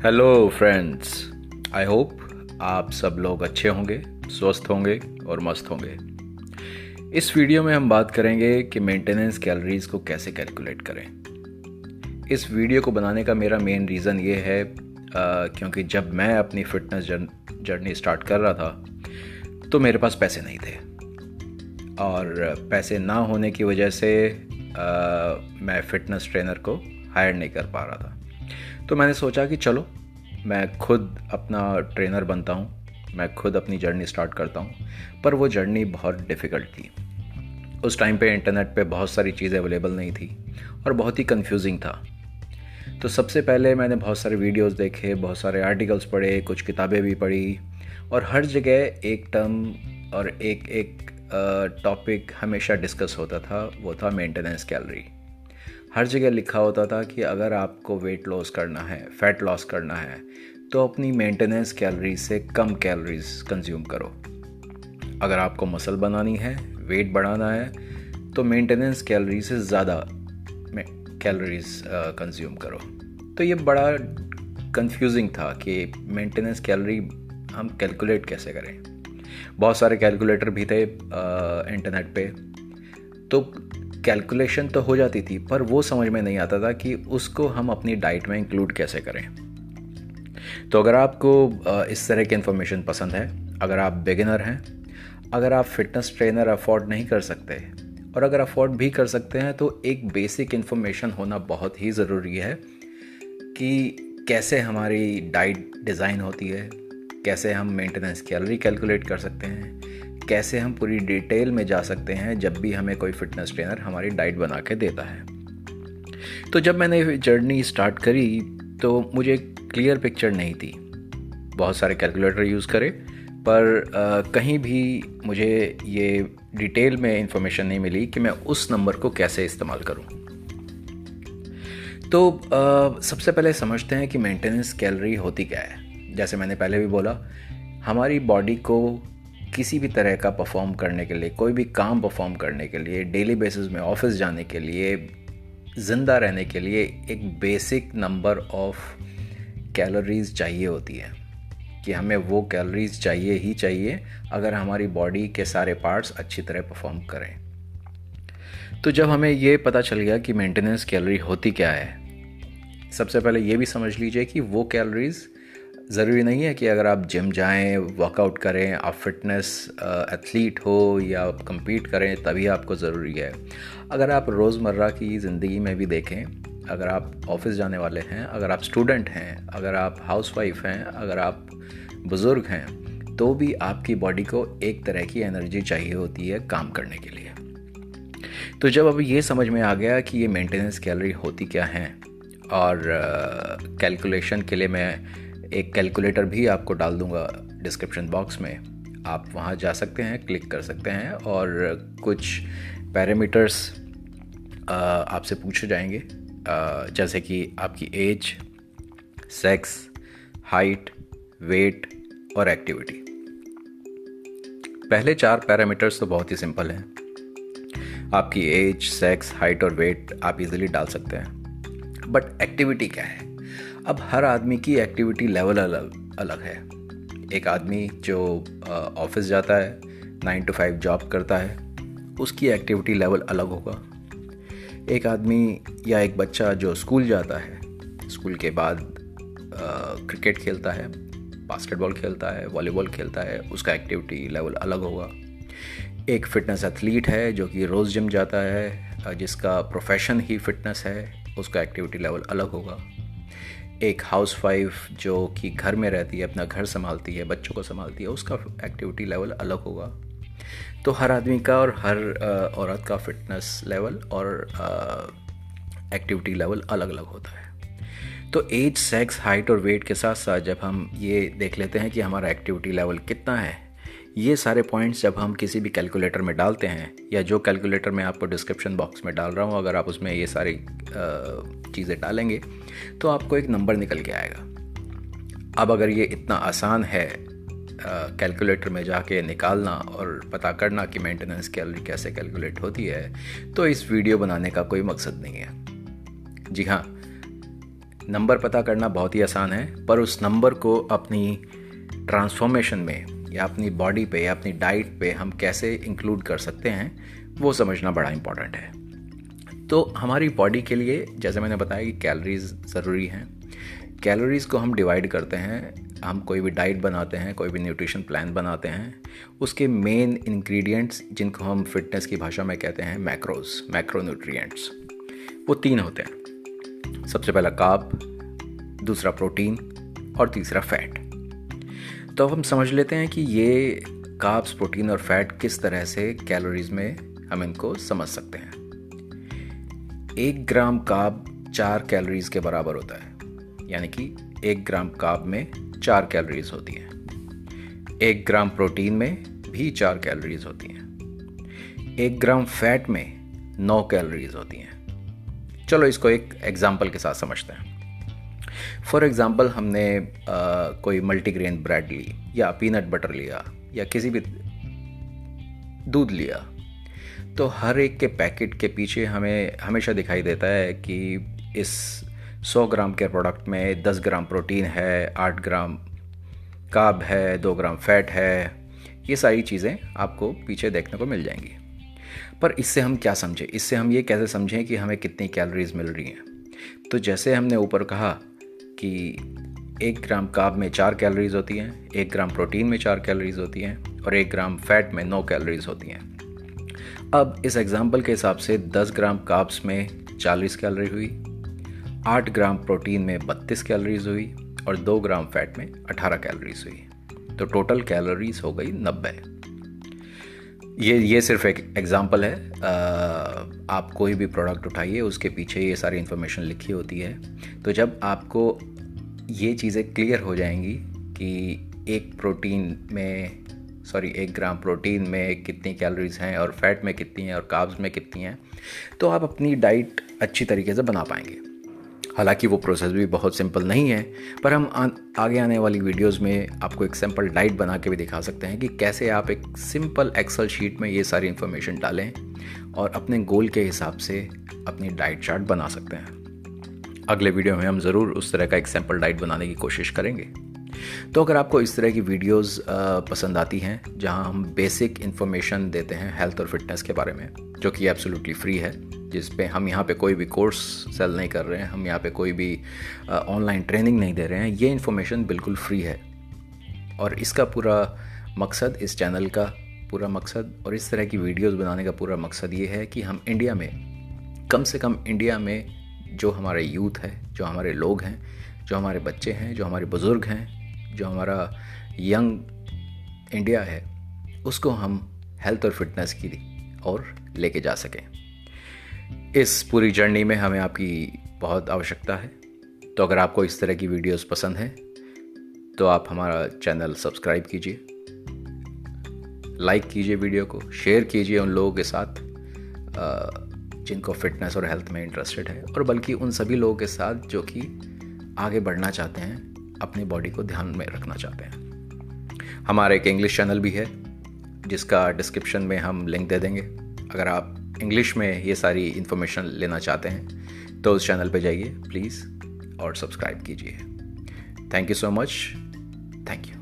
Hello friends, I hope आप सब लोग अच्छे होंगे, स्वस्थ होंगे और मस्त होंगे। इस वीडियो में हम बात करेंगे कि मेंटेनेंस कैलोरीज को कैसे कैलकुलेट करें। इस वीडियो को बनाने का मेरा मेन रीज़न ये है क्योंकि जब मैं अपनी फिटनेस जर्नी स्टार्ट कर रहा था तो मेरे पास पैसे नहीं थे और पैसे ना होने की वजह से मैं फ़िटनेस ट्रेनर को हायर नहीं कर पा रहा था। तो मैंने सोचा कि चलो मैं खुद अपना ट्रेनर बनता हूँ, मैं खुद अपनी जर्नी स्टार्ट करता हूँ। पर वो जर्नी बहुत डिफ़िकल्ट थी। उस टाइम पे इंटरनेट पे बहुत सारी चीज़ें अवेलेबल नहीं थी और बहुत ही कंफ्यूजिंग था। तो सबसे पहले मैंने बहुत सारे वीडियोस देखे, बहुत सारे आर्टिकल्स पढ़े, कुछ किताबें भी पढ़ी और हर जगह एक टर्म और एक टॉपिक हमेशा डिस्कस होता था, वो था मेंटेनेंस कैलोरी। हर जगह लिखा होता था कि अगर आपको वेट लॉस करना है, फैट लॉस करना है, तो अपनी मेंटेनेंस कैलोरी से कम कैलोरीज कंज्यूम करो। अगर आपको मसल बनानी है, वेट बढ़ाना है, तो मेंटेनेंस कैलोरी से ज़्यादा कैलोरीज कंज्यूम करो। तो ये बड़ा कंफ्यूजिंग था कि मेंटेनेंस कैलोरी हम कैलकुलेट कैसे करें। बहुत सारे कैलकुलेटर भी थे इंटरनेट पे, तो कैलकुलेशन तो हो जाती थी पर वो समझ में नहीं आता था कि उसको हम अपनी डाइट में इंक्लूड कैसे करें। तो अगर आपको इस तरह की इन्फॉर्मेशन पसंद है, अगर आप बिगिनर हैं, अगर आप फिटनेस ट्रेनर अफोर्ड नहीं कर सकते और अगर अफोर्ड भी कर सकते हैं, तो एक बेसिक इन्फॉर्मेशन होना बहुत ही ज़रूरी है कि कैसे हमारी डाइट डिज़ाइन होती है, कैसे हम मेंटेनेंस कैलोरी कैलकुलेट कर सकते हैं, कैसे हम पूरी डिटेल में जा सकते हैं जब भी हमें कोई फिटनेस ट्रेनर हमारी डाइट बना के देता है। तो जब मैंने जर्नी स्टार्ट करी तो मुझे क्लियर पिक्चर नहीं थी। बहुत सारे कैलकुलेटर यूज़ करे पर कहीं भी मुझे ये डिटेल में इंफॉर्मेशन नहीं मिली कि मैं उस नंबर को कैसे इस्तेमाल करूं। तो सबसे पहले समझते हैं कि मेंटेनेंस कैलोरी होती क्या है। जैसे मैंने पहले भी बोला, हमारी बॉडी को किसी भी तरह का परफॉर्म करने के लिए, कोई भी काम परफॉर्म करने के लिए, डेली बेसिस में ऑफिस जाने के लिए, ज़िंदा रहने के लिए एक बेसिक नंबर ऑफ कैलोरीज चाहिए होती है कि हमें वो कैलोरीज चाहिए ही चाहिए अगर हमारी बॉडी के सारे पार्ट्स अच्छी तरह परफॉर्म करें। तो जब हमें ये पता चल गया कि मेंटेनेंस कैलोरी होती क्या है, सबसे पहले ये भी समझ लीजिए कि वो कैलोरीज ज़रूरी नहीं है कि अगर आप जिम जाएं, वर्कआउट करें, आप फिटनेस एथलीट हो या आप compete करें तभी आपको ज़रूरी है। अगर आप रोज़मर्रा की ज़िंदगी में भी देखें, अगर आप ऑफिस जाने वाले हैं, अगर आप स्टूडेंट हैं, अगर आप हाउसवाइफ हैं, अगर आप बुज़ुर्ग हैं, तो भी आपकी बॉडी को एक तरह की एनर्जी चाहिए होती है काम करने के लिए। तो जब अभी ये समझ में आ गया कि ये मेंटेनेंस कैलोरी होती क्या है और कैलकुलेशन के लिए मैं एक कैलकुलेटर भी आपको डाल दूंगा डिस्क्रिप्शन बॉक्स में, आप वहाँ जा सकते हैं, क्लिक कर सकते हैं और कुछ पैरामीटर्स आपसे पूछे जाएंगे, जैसे कि आपकी एज, सेक्स, हाइट, वेट और एक्टिविटी। पहले 4 पैरामीटर्स तो बहुत ही सिंपल हैं। आपकी एज, सेक्स, हाइट और वेट आप इजीली डाल सकते हैं। बट एक्टिविटी क्या है? अब हर आदमी की एक्टिविटी लेवल अलग है। एक आदमी जो ऑफिस जाता है, 9 to 5 जॉब करता है, उसकी एक्टिविटी लेवल अलग होगा। एक आदमी या एक बच्चा जो स्कूल जाता है, स्कूल के बाद क्रिकेट खेलता है, बास्केटबॉल खेलता है, वॉलीबॉल खेलता है, उसका एक्टिविटी लेवल अलग होगा। एक फिटनेस एथलीट है जो कि रोज़ जिम जाता है, जिसका प्रोफेशन ही फिटनेस है, उसका एक्टिविटी लेवल अलग होगा। एक हाउसवाइफ जो कि घर में रहती है, अपना घर संभालती है, बच्चों को संभालती है, उसका एक्टिविटी लेवल अलग होगा। तो हर आदमी का और हर औरत का फिटनेस लेवल और एक्टिविटी लेवल अलग अलग होता है। तो एज, सेक्स, हाइट और वेट के साथ साथ जब हम ये देख लेते हैं कि हमारा एक्टिविटी लेवल कितना है, ये सारे पॉइंट्स जब हम किसी भी कैलकुलेटर में डालते हैं, या जो कैलकुलेटर मैं आपको डिस्क्रिप्शन बॉक्स में डाल रहा हूँ, अगर आप उसमें ये सारी चीज़ें डालेंगे तो आपको एक नंबर निकल के आएगा। अब अगर ये इतना आसान है कैलकुलेटर में जाके निकालना और पता करना कि मेंटेनेंस कैलोरी कैसे कैलकुलेट होती है, तो इस वीडियो बनाने का कोई मकसद नहीं है। जी हाँ, नंबर पता करना बहुत ही आसान है, पर उस नंबर को अपनी ट्रांसफॉर्मेशन में या अपनी बॉडी पे या अपनी डाइट पे हम कैसे इंक्लूड कर सकते हैं वो समझना बड़ा इम्पॉर्टेंट है। तो हमारी बॉडी के लिए जैसे मैंने बताया कि कैलोरीज ज़रूरी हैं। कैलोरीज़ को हम डिवाइड करते हैं, हम कोई भी डाइट बनाते हैं, कोई भी न्यूट्रिशन प्लान बनाते हैं, उसके मेन इंग्रेडिएंट्स जिनको हम फिटनेस की भाषा में कहते हैं मैक्रोज, मैक्रोन्यूट्रिएंट्स, वो 3 होते हैं। सबसे पहला कार्ब, दूसरा प्रोटीन और तीसरा फैट। तो अब हम समझ लेते हैं कि ये कार्ब्स, प्रोटीन और फैट किस तरह से कैलोरीज में हम इनको समझ सकते हैं। 1 ग्राम कार्ब 4 कैलोरीज के बराबर होता है, यानी कि 1 ग्राम कार्ब में 4 कैलोरीज होती हैं। 1 ग्राम प्रोटीन में भी 4 कैलोरीज होती हैं। 1 ग्राम फैट में 9 कैलोरीज होती हैं। चलो इसको एक एग्जाम्पल के साथ समझते हैं। फॉर एग्जाम्पल हमने कोई मल्टीग्रेन ब्रेड ली या पीनट बटर लिया या किसी भी दूध लिया, तो हर एक के पैकेट के पीछे हमें हमेशा दिखाई देता है कि इस 100 ग्राम के प्रोडक्ट में 10 ग्राम प्रोटीन है, 8 ग्राम कार्ब है, 2 ग्राम फैट है। ये सारी चीज़ें आपको पीछे देखने को मिल जाएंगी। पर इससे हम क्या समझें? इससे हम ये कैसे समझें कि हमें कितनी कैलोरीज मिल रही हैं? तो जैसे हमने ऊपर कहा कि 1 ग्राम कार्ब में 4 कैलोरीज होती हैं, 1 ग्राम प्रोटीन में 4 कैलोरीज होती हैं और 1 ग्राम फैट में 9 कैलोरीज होती हैं। अब इस एग्जाम्पल के हिसाब से 10 ग्राम कार्ब्स में 40 कैलोरी हुई, 8 ग्राम प्रोटीन में 32 कैलोरीज हुई और 2 ग्राम फैट में 18 कैलोरीज हुई। तो टोटल कैलोरीज हो गई 90। ये सिर्फ एक एग्जांपल है। आप कोई भी प्रोडक्ट उठाइए, उसके पीछे ये सारी इन्फॉर्मेशन लिखी होती है। तो जब आपको ये चीज़ें क्लियर हो जाएंगी कि 1 ग्राम प्रोटीन में कितनी कैलोरीज हैं और फैट में कितनी हैं और कार्ब्स में कितनी हैं, तो आप अपनी डाइट अच्छी तरीके से बना पाएंगे। हालांकि वो प्रोसेस भी बहुत सिंपल नहीं है, पर हम आगे आने वाली वीडियोस में आपको एक सिंपल डाइट बना के भी दिखा सकते हैं कि कैसे आप एक सिंपल एक्सेल शीट में ये सारी इन्फॉर्मेशन डालें और अपने गोल के हिसाब से अपनी डाइट चार्ट बना सकते हैं। अगले वीडियो में हम ज़रूर उस तरह का एक सिंपल डाइट बनाने की कोशिश करेंगे। तो अगर आपको इस तरह की वीडियोस पसंद आती हैं जहां हम बेसिक इन्फॉर्मेशन देते हैं हेल्थ और फिटनेस के बारे में, जो कि एब्सोल्युटली फ्री है, जिस पे हम यहाँ पे कोई भी कोर्स सेल नहीं कर रहे हैं, हम यहाँ पे कोई भी ऑनलाइन ट्रेनिंग नहीं दे रहे हैं, ये इन्फॉर्मेशन बिल्कुल फ्री है। और इसका पूरा मकसद, इस चैनल का पूरा मकसद और इस तरह की वीडियोस बनाने का पूरा मकसद ये है कि हम इंडिया में, कम से कम इंडिया में जो हमारे यूथ है, जो हमारे लोग हैं, जो हमारे बच्चे हैं, जो हमारे बुज़ुर्ग हैं, जो हमारा यंग इंडिया है, उसको हम हेल्थ और फिटनेस की ओर लेके जा सकें। इस पूरी जर्नी में हमें आपकी बहुत आवश्यकता है। तो अगर आपको इस तरह की वीडियोस पसंद हैं तो आप हमारा चैनल सब्सक्राइब कीजिए, लाइक कीजिए, वीडियो को शेयर कीजिए उन लोगों के साथ जिनको फिटनेस और हेल्थ में इंटरेस्टेड है, और बल्कि उन सभी लोगों के साथ जो कि आगे बढ़ना चाहते हैं, अपनी बॉडी को ध्यान में रखना चाहते हैं। हमारा एक इंग्लिश चैनल भी है जिसका डिस्क्रिप्शन में हम लिंक दे देंगे। अगर आप इंग्लिश में ये सारी इन्फॉर्मेशन लेना चाहते हैं तो उस चैनल पे जाइए प्लीज़ और सब्सक्राइब कीजिए। Thank you so much. Thank you.